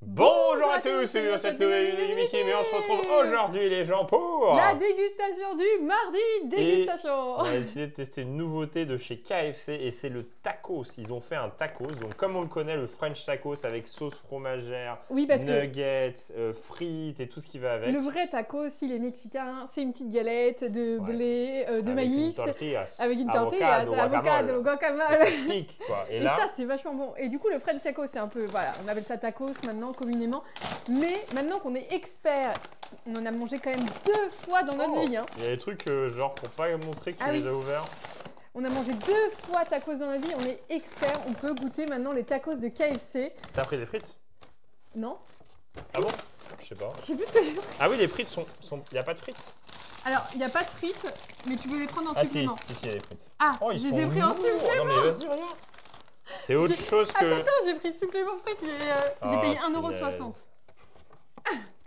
Bonjour à tous, c'est cette nouvelle vidéo du Mickey, mais on se retrouve aujourd'hui les gens pour la dégustation du mardi dégustation. On a décidé de tester une nouveauté de chez KFC et c'est le tacos. Ils ont fait un tacos, donc comme on le connaît, le French tacos avec sauce fromagère, oui, parce nuggets, frites et tout ce qui va avec. Le vrai tacos, il est mexicain, c'est une petite galette de blé, de maïs, avec une tortilla, avocado, guacamole. Ça pique quoi. Et là, ça c'est vachement bon. Et du coup le French tacos c'est un peu, voilà, on appelle ça tacos maintenant communément. Mais maintenant qu'on est expert, on en a mangé quand même 2 fois dans notre vie. Hein. Il y a des trucs genre pour pas montrer que tu les as ouverts. On a mangé 2 fois tacos dans notre vie, on est expert, on peut goûter maintenant les tacos de KFC. T'as pris des frites? Non. Ah bon? Je sais pas. Je sais plus ce que j'ai. Ah oui, les frites sont... Il n'y a pas de frites? Alors, il n'y a pas de frites, mais tu peux les prendre en supplément. Si, il y a des frites. Ah, je les ai pris en supplément. Non mais vas-y, regarde. C'est autre chose que... Attends, j'ai pris supplément frites, j'ai payé 1,60 €.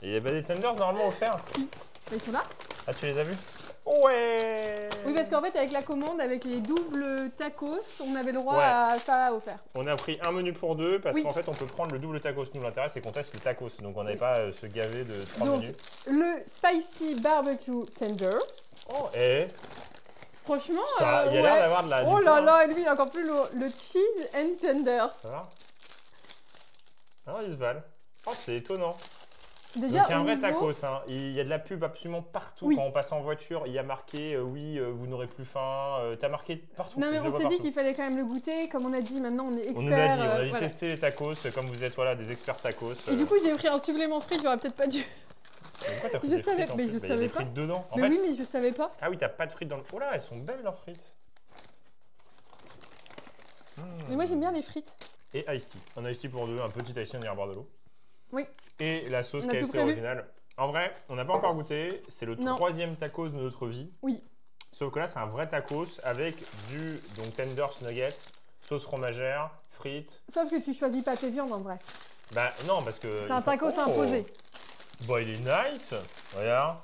Il y a pas des tenders normalement offerts? Si. Ils sont là? Ah, tu les as vus? Ouais. Oui, parce qu'en fait, avec la commande, avec les doubles tacos, on avait le droit à ça offert. On a pris un menu pour 2 parce qu'en fait, on peut prendre le double tacos. Nous, l'intérêt, c'est qu'on teste le tacos. Donc, on n'avait pas se gaver de 3 menus. Le spicy barbecue tenders. Oh, et... Franchement, il y a l'air d'avoir de la... Oh là là, et lui, il est encore plus lourd. Le cheese and tenders. Ça va? Ah, ils se valent. Oh, c'est étonnant. Déjà, donc, il y a un vrai tacos. Hein. Il y a de la pub absolument partout. Oui. Quand on passe en voiture, il y a marqué oui, vous n'aurez plus faim. T'as marqué partout. Non, mais on s'est dit qu'il fallait quand même le goûter. Comme on a dit, maintenant on est expert. On nous a dit, on a dit tester les tacos. Comme vous êtes des experts tacos. Et du coup, j'ai pris un supplément frites. J'aurais peut-être pas dû. Pourquoi t'as pris Je des savais, frites, mais je savais des pas. frites dedans. Mais oui, mais je savais pas. Ah oui, t'as pas de frites dans le. Oh là, elles sont belles leurs frites. Mais moi j'aime bien les frites. Et iced tea. Un iced tea pour 2, un petit iced tea, on ira boire de l'eau. Oui. Et la sauce KFC originale. En vrai, on n'a pas encore goûté. C'est le 3e tacos de notre vie. Oui. Sauf que là, c'est un vrai tacos avec du tenders nuggets, sauce fromagère, frites. Sauf que tu choisis pas tes viandes en vrai. Bah non, parce que. C'est un tacos imposé. Bah il est nice. Regarde.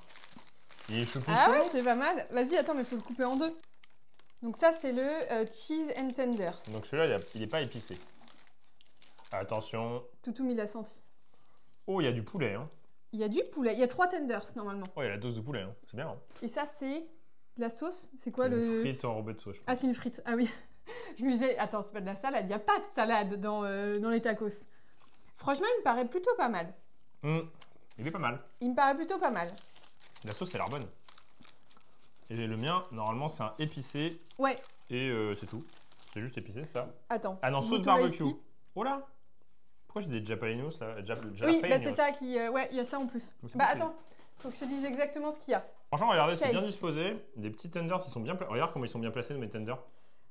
Il est choupi. Ah ouais, c'est pas mal. Vas-y, attends, mais il faut le couper en 2. Donc ça, c'est le cheese and tenders. Donc celui-là, il n'est pas épicé. Attention. Toutoum, il a senti. Oh, il y a du poulet. Hein. Il y a du poulet. Il y a 3 tenders normalement. Oh, il y a la dose de poulet. Hein. C'est bien. Hein. Et ça, c'est de la sauce. C'est quoi le. Une frite enrobée de sauce. Ah, c'est une frite. Ah oui. Je me disais, attends, c'est pas de la salade. Il n'y a pas de salade dans les tacos. Franchement, il me paraît plutôt pas mal. Il est pas mal. Il me paraît plutôt pas mal. La sauce, elle a l'air bonne. Et le mien, normalement, c'est un épicé. Ouais. Et c'est tout. C'est juste épicé, ça. Attends. Ah non, sauce barbecue. Oh là! Pourquoi j'ai des jalapenos là? Oui, bah c'est ça qui. Ouais, il y a ça en plus. Bah attends, faut que je te dise exactement ce qu'il y a. Franchement, regardez, c'est bien disposé. Des petits tenders, ils sont bien placés. Regarde comment ils sont bien placés, mes tenders.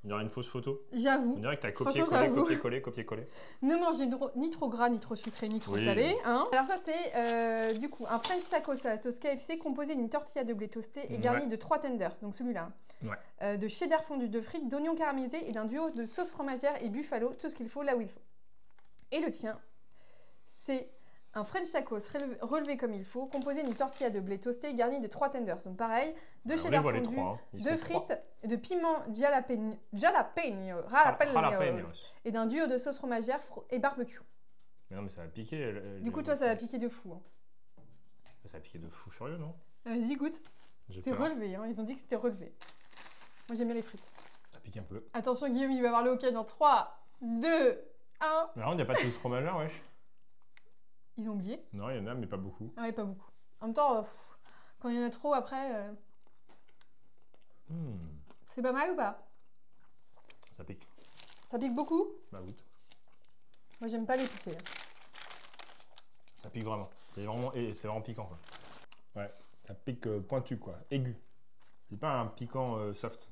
Il y aura une fausse photo. J'avoue. On dirait que t'as copié-collé, copié-collé. Ne mangez ni trop gras, ni trop sucré, ni trop salé. Hein. Alors ça, c'est du coup un French tacos à la sauce KFC composé d'une tortilla de blé toasté et garni de 3 tenders. Donc celui-là. Ouais. De cheddar fondu, de frites, d'oignons caramélisés et d'un duo de sauce fromagère et buffalo. Tout ce qu'il faut là où il faut. Et le tien, c'est un French tacos relevé comme il faut, composé d'une tortilla de blé toasté garni de 3 tenders. Donc pareil, de cheddar fondu, de frites, de piment jalapeños et d'un duo de sauce fromagère et barbecue. Mais non, mais ça va piquer. Du coup, toi, ça va piquer de fou. Hein. Ça va piquer de fou furieux, non? Vas-y, goûte. C'est relevé, hein. Ils ont dit que c'était relevé. Moi, j'aime bien les frites. Ça pique un peu. Attention, Guillaume, il va avoir le hockey dans 3, 2, 1. Mais non, il n'y a pas de sauce fromagère, wesh. Ils ont oublié? Non, il y en a, mais pas beaucoup. Ah oui, pas beaucoup. En même temps, quand il y en a trop, après... C'est pas mal ou pas? Ça pique. Ça pique beaucoup? Bah, goûte. Moi, j'aime pas l'épicé. Ça pique vraiment. C'est vraiment piquant, quoi. Ouais, ça pique pointu, quoi. Aigu. C'est pas un piquant soft.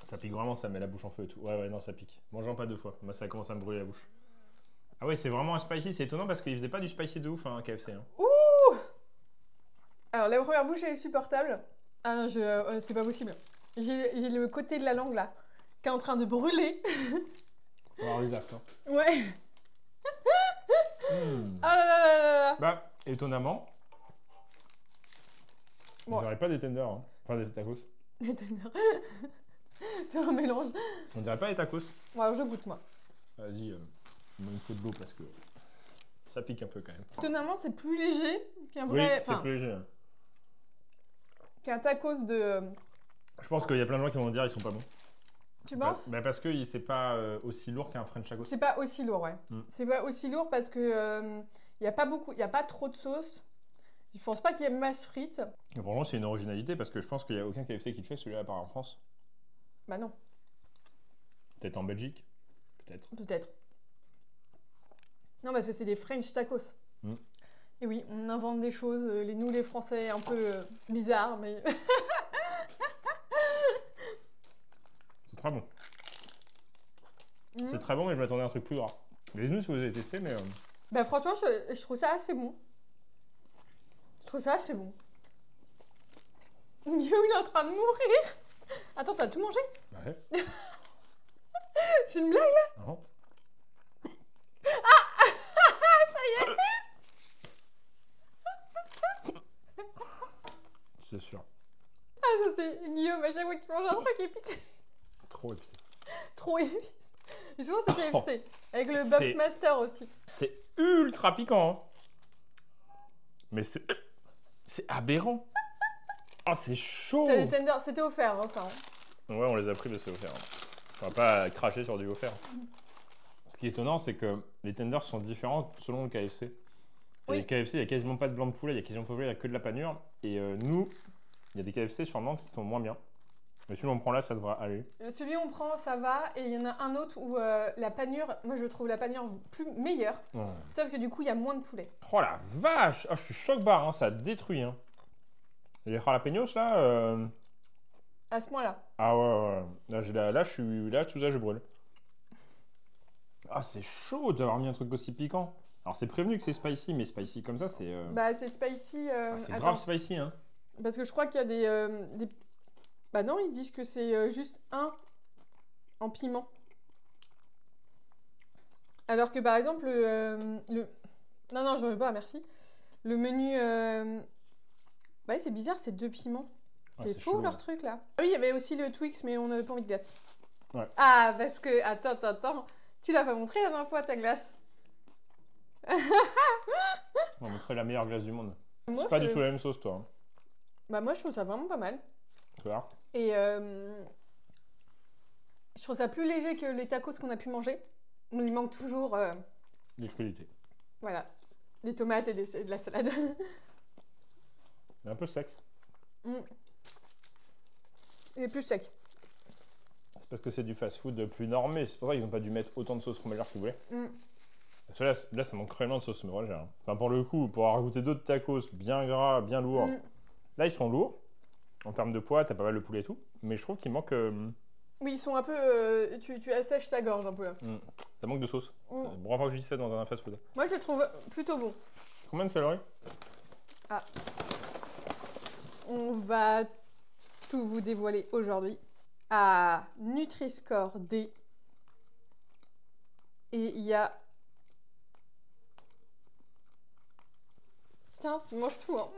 Ça pique vraiment, ça met la bouche en feu et tout. Ouais, non, ça pique. Mangeons pas 2 fois. Moi, ça commence à me brûler la bouche. Ah ouais, c'est vraiment un spicy, c'est étonnant parce qu'ils faisaient pas du spicy de ouf, hein, KFC. Hein. Ouh! Alors, la première bouche, elle est supportable. Ah non, c'est pas possible. J'ai le côté de la langue, là, qui est en train de brûler. On va avoir des actes, hein. Ouais. Ah là là là là là. Bah, étonnamment, on dirait pas des tenders, hein. Enfin des tacos. Des tenders. Tu as un mélange. On dirait pas des tacos. Bon, alors je goûte, moi. Vas-y, il me faut de l'eau parce que Ça pique un peu quand même. Étonnamment, c'est plus léger qu'un Oui, vrai... c'est plus léger. qu'un tacos de... Je pense qu'il y a plein de gens qui vont dire ils sont pas bons. Tu penses? Bah parce que c'est pas aussi lourd qu'un French tacos. C'est pas aussi lourd, ouais. C'est pas aussi lourd parce que y a pas beaucoup, y a pas trop de sauce. Je pense pas qu'il y ait masse frites. Vraiment, c'est une originalité parce que je pense qu'il y a aucun KFC qui le fait celui-là à part en France. Bah non. Peut-être en Belgique. Peut-être. Peut-être. Non, parce que c'est des French tacos. Et oui, on invente des choses, nous les Français, un peu bizarres, mais... C'est très bon. C'est très bon, mais je m'attendais à un truc plus gras. Dites-nous si vous avez testé, mais... Bah franchement, je trouve ça assez bon. Je trouve ça assez bon. Guillaume, il est en train de mourir. Attends, t'as tout mangé? Ouais. C'est une blague, là? Non. Ah ça y est. C'est sûr. Ah, ça c'est Guillaume, à chaque fois qu'il mange un truc épicé. Trop épicé. Trop épicé. Et souvent c'est KFC. Avec le Bob's Master aussi. C'est ultra piquant. Hein. Mais c'est aberrant. Ah, c'est chaud. T'as des tenders, c'était offert, hein, ça. Hein. Ouais, on les a pris, mais c'est offert. On va pas cracher sur du offert. Ce qui est étonnant, c'est que les tenders sont différents selon le KFC. Et les KFC, il n'y a quasiment pas de blanc de poulet, il y a quasiment pas de poulet, il n'y a que de la panure. Et nous, il y a des KFC sur Nantes qui sont moins bien. Mais celui qu'on prend là, ça devrait aller. Celui qu'on prend, ça va. Et il y en a un autre où la panure, moi je trouve la panure meilleure. Sauf que du coup, il y a moins de poulet. Oh la vache! Oh, je suis choc-barre, hein, ça détruit. Hein. Les jalapenos là. À ce point-là. Ah ouais. Là, je suis là, tout ça, je brûle. Ah, c'est chaud d'avoir mis un truc aussi piquant. Alors, c'est prévenu que c'est spicy, mais spicy comme ça, c'est. Bah, c'est spicy. C'est grave spicy, hein. Parce que je crois qu'il y a des. Bah non, ils disent que c'est juste un en piment. Alors que par exemple, Non, j'en veux pas, merci. Le menu. Bah, c'est bizarre, c'est 2 piments. C'est faux chelou, leur truc là. Ah oui, il y avait aussi le Twix, mais on n'avait pas envie de glace. Ouais. Ah, parce que. Attends. Tu l'as pas montré la dernière fois ta glace? On va montrer la meilleure glace du monde. C'est pas du tout la même sauce, toi. Hein. Bah, moi, je trouve ça vraiment pas mal. Voilà. Et je trouve ça plus léger que les tacos qu'on a pu manger. Mais il manque toujours... Les crudités. Voilà. Des tomates et de la salade. Il est un peu sec. Il est plus sec. C'est parce que c'est du fast-food plus normé. C'est pour ça qu'ils n'ont pas dû mettre autant de sauce fromagère qu'ils voulaient. Parce que là, ça manque cruellement de sauce fromagère. Hein. Enfin, pour le coup, pour avoir goûté d'autres tacos bien gras, bien lourds. Là, ils sont lourds. En termes de poids, t'as pas mal de poulet et tout. Mais je trouve qu'il manque... Oui, ils sont un peu... tu assèches ta gorge un peu là. Ça manque de sauce. Bon, fois que je dis ça dans un fast-food. Moi, je le trouve plutôt bon. Combien de calories? Ah. On va tout vous dévoiler aujourd'hui. À Nutri-Score D. Et il y a... Tiens, tu manges tout, hein.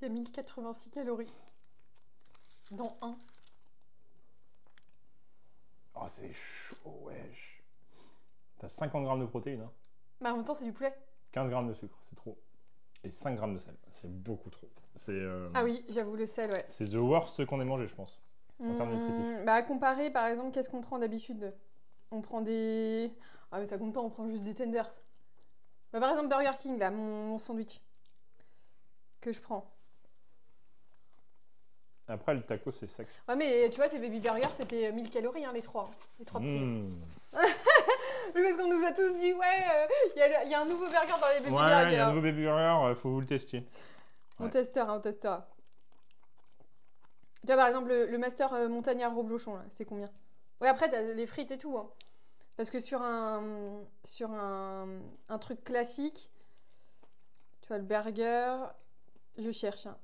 Il y a 1086 calories. Dans un. Oh, c'est chaud, wesh. T'as 50 grammes de protéines, hein. Bah, en même temps, c'est du poulet. 15 grammes de sucre, c'est trop. Et 5 grammes de sel, c'est beaucoup trop. C'est... Ah oui, j'avoue, le sel, ouais. C'est the worst qu'on ait mangé, je pense. En termes nutritifs. Bah, à comparer, par exemple, qu'est-ce qu'on prend d'habitude? On prend des... Ah, mais ça compte pas, on prend juste des tenders. Bah, par exemple, Burger King, là, mon sandwich. Que je prends. Après, le taco, c'est sec. Ouais, mais tu vois, tes baby burgers, c'était 1000 calories, hein, les trois. Les trois petits. Parce qu'on nous a tous dit, ouais, il y a un nouveau burger dans les baby burgers. Ouais, il y a un nouveau baby burger, faut vous le tester. On testera. Tu vois, par exemple, le Master Montagnard Reblochon, là, c'est combien? Ouais, après, t'as les frites et tout. Hein. Parce que sur un truc classique, tu vois, le burger, je cherche, hein,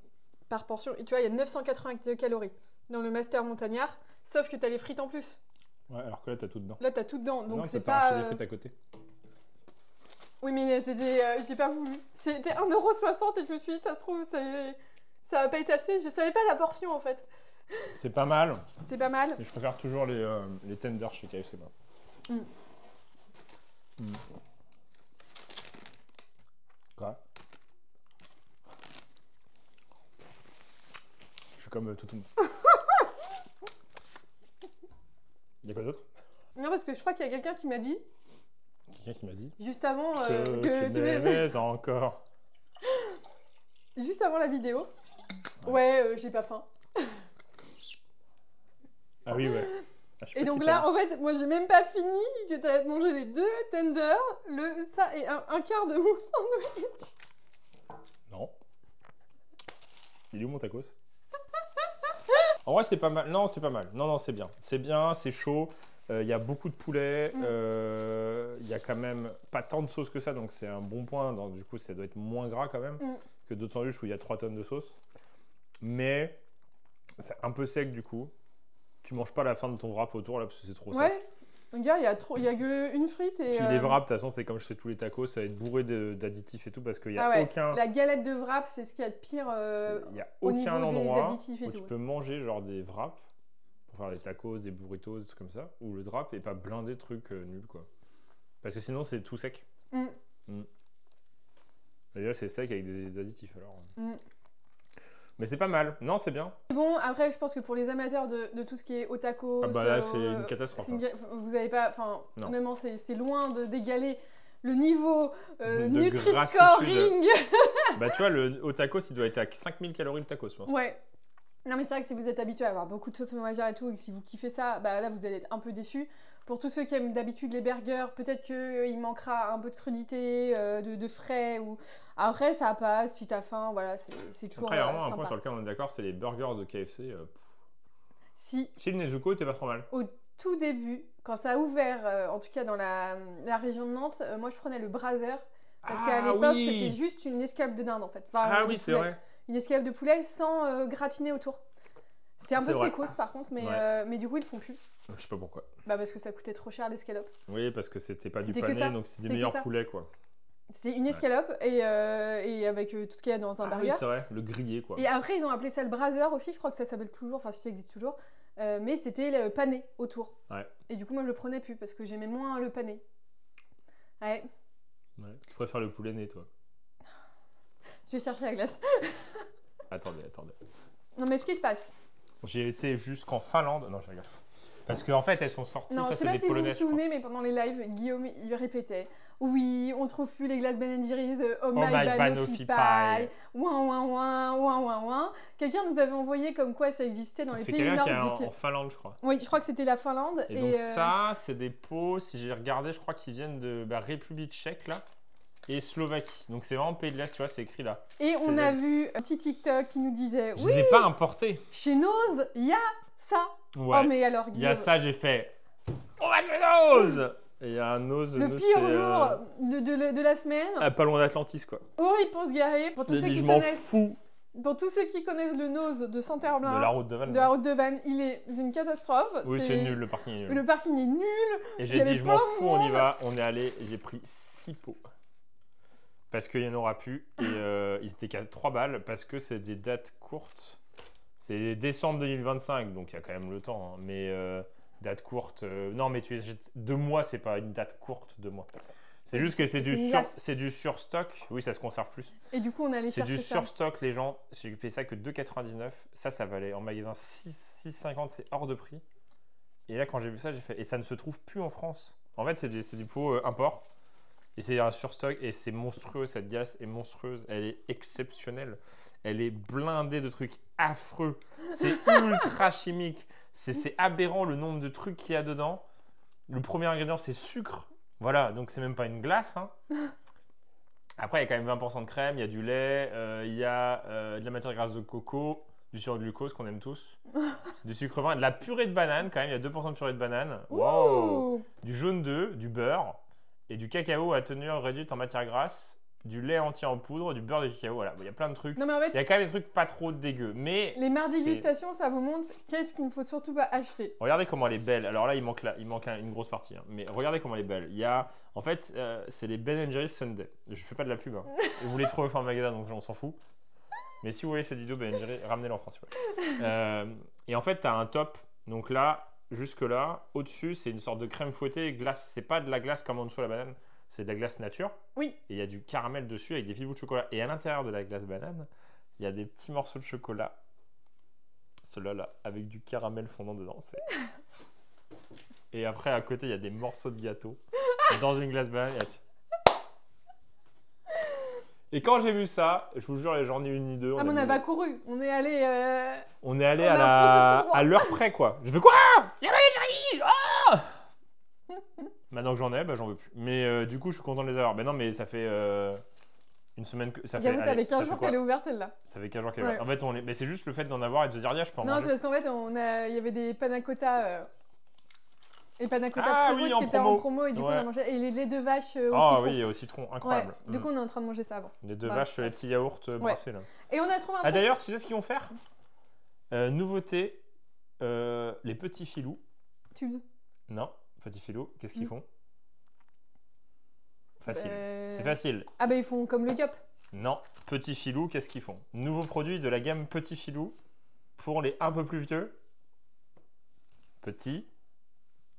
par portion, et tu vois, il y a 982 calories dans le Master Montagnard, sauf que t'as les frites en plus. Ouais, alors que là, t'as tout dedans. Là, t'as tout dedans, donc non, c'est pas... pas... les frites à côté. Oui, mais c'était... j'ai pas voulu. C'était 1,60€ et je me suis dit, ça se trouve, ça va pas être assez. Je savais pas la portion, en fait. C'est pas mal. C'est pas mal. Mais je préfère toujours les tenders chez KFC. comme tout le monde. Il y a quoi d'autre? Non, parce que je crois qu'il y a quelqu'un qui m'a dit. Quelqu'un qui m'a dit Juste avant que tu m'aimais encore. Juste avant la vidéo. Ouais, j'ai pas faim. Ah oui, ouais. Ah, et donc là, en fait, moi, j'ai même pas fini que tu avais mangé les 2 tenders, ça et un quart de mon sandwich. Non. Il est où mon tacos? En vrai, c'est pas mal. Non, c'est pas mal. Non, c'est bien. C'est bien, c'est chaud. Il y a beaucoup de poulet. Il y a quand même pas tant de sauce que ça, donc c'est un bon point. Donc, du coup, ça doit être moins gras quand même que d'autres sandwichs où il y a 3 tonnes de sauce. Mais c'est un peu sec du coup. Tu manges pas la fin de ton wrap autour là parce que c'est trop sec. Ouais. Regarde, il y a que une frite et. Puis les wraps, de toute façon, c'est comme chez tous les tacos, ça va être bourré d'additifs et tout parce qu'il y a aucun. La galette de wraps, c'est ce qu'il y a de pire. Il y a au aucun niveau des endroit additifs et où tout. tu peux manger genre des wraps pour faire des tacos, des burritos, des trucs comme ça, où le wrap est pas blindé de trucs nuls quoi. Parce que sinon, c'est tout sec. Et là, c'est sec avec des additifs alors. Mais c'est pas mal. Non, c'est bien. Bon, après, je pense que pour les amateurs de tout ce qui est au tacos... Ah bah là, c'est une catastrophe. Vous avez pas... Enfin, honnêtement, c'est loin d'égaler le niveau de Nutri-Scoring. Bah tu vois, au tacos, il doit être à 5000 calories le tacos, je pense. Ouais. Non, mais c'est vrai que si vous êtes habitué à avoir beaucoup de sauce ménagère et tout, et que si vous kiffez ça, bah là, vous allez être un peu déçus. Pour tous ceux qui aiment d'habitude les burgers, peut-être qu'il manquera un peu de crudité, de frais. Ou... Après, ça passe, si t'as faim, voilà, c'est toujours Après, il y a vraiment un sympa. point sur lequel on est d'accord, c'est les burgers de KFC. Si. Chez le Nezuko, t'es pas trop mal. Au tout début, quand ça a ouvert, en tout cas dans la région de Nantes, moi je prenais le Brazzers. Parce qu'à l'époque, c'était juste une escalope de dinde en fait. Enfin, oui, c'est vrai. Une escalope de poulet sans gratiner autour. C'était un peu sécos par contre, mais du coup ils le font plus. Je sais pas pourquoi. Bah parce que ça coûtait trop cher l'escalope. Oui, parce que c'était pas du pané, donc c'est des meilleurs poulets quoi. C'est une escalope et avec tout ce qu'il y a dans un burger. Oui, c'est vrai, le grillé quoi. Et après ils ont appelé ça le Brazzers aussi, je crois que ça s'appelle toujours, enfin si ça existe toujours. Mais c'était le pané autour. Ouais. Et du coup moi je le prenais plus parce que j'aimais moins le pané. Ouais. Tu préfères le poulet né toi? Je vais chercher la glace. Attendez. Non mais ce qui se passe. J'ai été jusqu'en Finlande. Non, je rigole. Parce qu'en fait, elles sont sorties. Non, ça, je sais pas si vous vous souvenez, mais pendant les lives, Guillaume, il répétait oui, on trouve plus les glaces Ben & Jerry's, oh my banoffee pie, ouin. Quelqu'un nous avait envoyé comme quoi ça existait dans les pays nordiques. C'est quelqu'un qui est en Finlande, je crois. Oui, je crois que c'était la Finlande. Et donc ça, c'est des pots, si j'ai regardé, je crois qu'ils viennent de République tchèque, là, et Slovaquie. Donc c'est vraiment pays de l'Est, tu vois, c'est écrit là. Et on a vu un petit TikTok qui nous disait je les ai pas importés. Chez Nose, il y a ça. Ouais. Oh mais alors, il y a ça, j'ai fait. On va chez Nose. Et il y a un Nose. Le pire jour de la semaine. Pas loin d'Atlantis, quoi. Horrible pour se garer. Pour tous ceux qui connaissent. Fous. Pour tous ceux qui connaissent le Nose de Saint-Herblain. De la route de Vannes. De la route de Vannes, c'est une catastrophe. Oui, c'est nul, le parking est nul. Le parking est nul. Et j'ai dit, je m'en fous, on y va. On est allé, j'ai pris 6 pots. Parce qu'il n'y en aura plus. Et ils étaient qu'à 3 balles parce que c'est des dates courtes. C'est décembre 2025, donc il y a quand même le temps. Hein. Mais date courte. Non, mais tu achètes 2 mois, c'est pas une date courte, 2 mois. C'est juste que c'est du surstock. Oui, ça se conserve plus. Et du coup, on allait chercher ça. C'est du surstock, les gens. J'ai payé ça que 2,99. Ça valait en magasin 6,50, c'est hors de prix. Et là, quand j'ai vu ça, j'ai fait. Et ça ne se trouve plus en France. En fait, c'est du pot import. Et c'est un surstock et c'est monstrueux. Cette glace est monstrueuse. Elle est exceptionnelle. Elle est blindée de trucs affreux. C'est ultra chimique. C'est aberrant le nombre de trucs qu'il y a dedans. Le premier ingrédient, c'est sucre. Voilà, donc c'est même pas une glace. Hein. Après, il y a quand même 20% de crème, il y a du lait, il y a de la matière grasse de coco, du surglucose qu'on aime tous, du sucre brun, de la purée de banane quand même, il y a 2% de purée de banane. Wow. Du jaune d'œuf, du beurre et du cacao à teneur réduite en matière grasse. Du lait entier en poudre, du beurre de cacao, voilà. Il y a plein de trucs. Non, mais en fait, il y a quand même des trucs pas trop dégueux. Mais les marques dégustation, ça vous montre qu'est-ce qu'il ne faut surtout pas acheter. Regardez comment elle est belle. Alors là, il manque une grosse partie. Hein. Mais regardez comment elle est belle. Il y a, en fait, c'est les Ben & Jerry's Sundae. Je fais pas de la pub. Hein. Vous les trouvez en magasin, donc on s'en fout. Mais si vous voyez cette vidéo Ben & Jerry's, ramenez-la en France. Et en fait, tu as un top. Donc là, jusque là, au-dessus, c'est une sorte de crème fouettée glace. C'est pas de la glace comme en dessous de la banane. C'est de la glace nature. Oui. Et il y a du caramel dessus avec des petits bouts de chocolat. Et à l'intérieur de la glace banane, il y a des petits morceaux de chocolat Ceux-là, là, avec du caramel fondant dedans. Et après, à côté, il y a des morceaux de gâteau dans une glace banane. Et quand j'ai vu ça, je vous jure, les gens ni une ni deux. Ah, mais on n'a pas couru. On est allé. On est allé à l'heure près, quoi. Je veux quoi? J'arrive. Ah. Maintenant que j'en ai, bah, j'en veux plus. Mais du coup, je suis content de les avoir. Ben non, mais ça fait une semaine que ça fait. J'avoue, ça fait 15 jours qu'elle est ouverte, celle-là. Ça fait 15 jours qu'elle est ouverte. En fait, mais c'est juste le fait d'en avoir et de se dire, je peux en manger. Non, c'est parce qu'en fait, il y avait des panna cotta. Et panna cotta oui, qui étaient en promo et du coup on a mangé. Et les laits de vache au citron. Ah oui, au citron, incroyable. Ouais. Du coup, on est en train de manger ça avant. Les deux vaches, les petits yaourts brassés là. Et on a trouvé un truc. D'ailleurs, tu sais ce qu'ils vont faire? Nouveauté, les petits filous. Tubes. Non, petits filous, qu'est-ce qu'ils font? Facile. C'est facile. Ah bah ils font comme le Gap. Non, petits filous, qu'est-ce qu'ils font? Nouveau produit de la gamme petits filous pour les un peu plus vieux. Petits.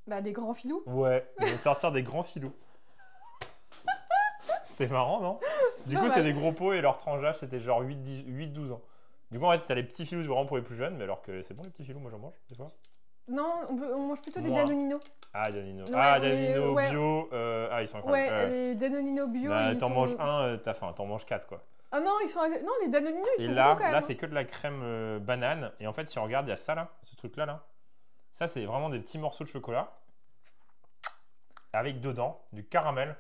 Bah des grands filous. Ouais, ils vont sortir des grands filous. C'est marrant, non? Du coup, c'est des gros pots et leur tranche d'âge, c'était genre 8-12 ans. Du coup, en fait, c'est les petits filous, c'est vraiment pour les plus jeunes, mais alors que c'est bon les petits filous, moi j'en mange des fois. Non, on mange plutôt des Danonino. Ah, Danonino. Ouais, Danonino bio. Ils sont incroyables. Ouais, les Danonino bio. Bah, t'en manges un, t'as faim. T'en manges 4, quoi. Ah non, non, les Danonino, ils sont là, gros quand même. Là, c'est que de la crème banane. Et en fait, si on regarde, il y a ça là, ce truc-là. Là. Ça, c'est vraiment des petits morceaux de chocolat. Avec dedans du caramel.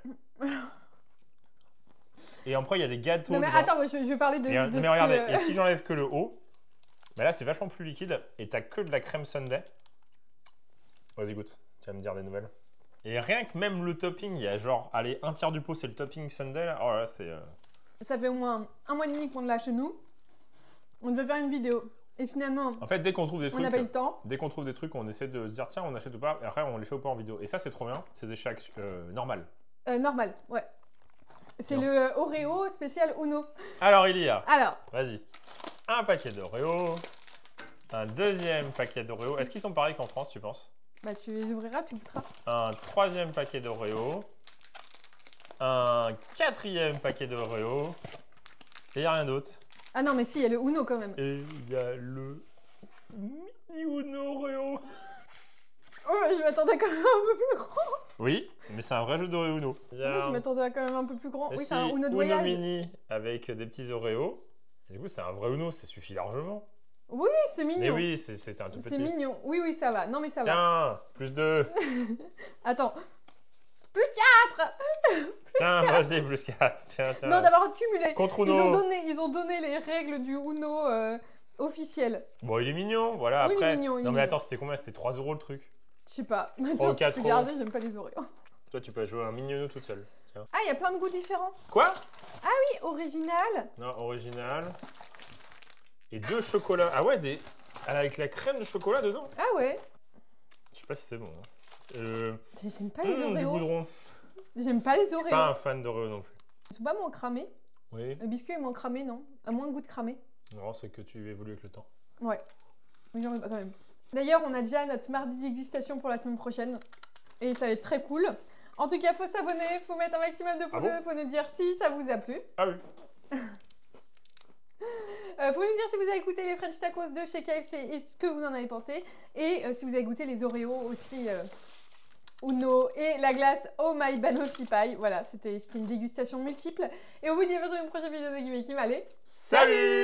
Et après, il y a des gâteaux. Non, mais dedans. attends, je vais parler de mais regardez, et si j'enlève que le haut, bah là, c'est vachement plus liquide. Et t'as que de la crème sundae. Vas-y, goûte. Tu vas me dire des nouvelles. Et rien que même le topping, il y a genre, allez, un tiers du pot, c'est le topping sundae. Là. Oh là, c'est. Ça fait au moins un mois et demi qu'on l'a chez nous. On devait faire une vidéo. Et finalement, en fait, dès qu'on trouve des trucs, on n'a pas eu le temps. Dès qu'on trouve des trucs, on essaie de se dire tiens, on achète ou pas. Et après, on les fait ou pas en vidéo. Et ça, c'est trop bien. C'est des chèques normal. Normal, ouais. C'est le Oreo spécial Uno. Alors, il y a. Alors. Vas-y. Un paquet d'Oreo. Un deuxième paquet d'Oreo. Est-ce qu'ils sont pareils qu'en France, tu penses? Bah, tu les ouvriras, tu goûteras. Un troisième paquet d'Oreo. Un quatrième paquet d'Oreo. Et il n'y a rien d'autre. Ah non, mais si, il y a le Uno quand même. Et il y a le mini Uno Oreo. Oh, je m'attendais quand même un peu plus grand. Oui, mais c'est un vrai jeu d'Oreo Uno. Oui, je m'attendais quand même un peu plus grand. Oui, c'est un Uno de Uno voyage. mini avec des petits Oreos. Et du coup, c'est un vrai Uno, ça suffit largement. Oui, c'est mignon. Mais oui, c'est un tout petit. C'est mignon. Oui, oui, ça va. Non, mais ça Tiens, va. plus 2. Attends. Plus 4. Tiens, vas-y, plus 4. Tiens. Non, d'abord cumulé. Contre Uno. Ils ont donné les règles du Uno officiel. Bon, il est mignon, voilà. Oui, après. il est mignon. Non, mais attends, c'était combien? C'était 3 € le truc? Je sais pas. 3 ou 4 tu peux garder, j'aime pas les Oreos. Toi, tu peux jouer un mini Uno toute seule. Tiens. Ah, il y a plein de goûts différents. Quoi? Ah oui, original. Non, original. Et 2 chocolats. Ah ouais, avec la crème de chocolat dedans. Ah ouais. Je sais pas si c'est bon. J'aime pas les Oreos. Du goudron. J'aime pas les Je Oreos. suis pas un fan d'Oreo non plus. Ils sont pas moins cramés. Oui. Le biscuit est moins cramé, non? A moins de goût de cramé. Non, c'est que tu évolues avec le temps. Ouais. Mais j'en veux pas quand même. D'ailleurs, on a déjà notre mardi dégustation pour la semaine prochaine. Et ça va être très cool. En tout cas, faut s'abonner, faut mettre un maximum de pouces bleus, faut nous dire si ça vous a plu. Ah oui. Faut nous dire si vous avez goûté les French Tacos de chez KFC et ce que vous en avez pensé. Et si vous avez goûté les Oreos aussi, Uno et la glace Oh My Banoffee Pie. Voilà, c'était une dégustation multiple. Et on vous dit à bientôt dans une prochaine vidéo de Guimé Kim. Allez, salut!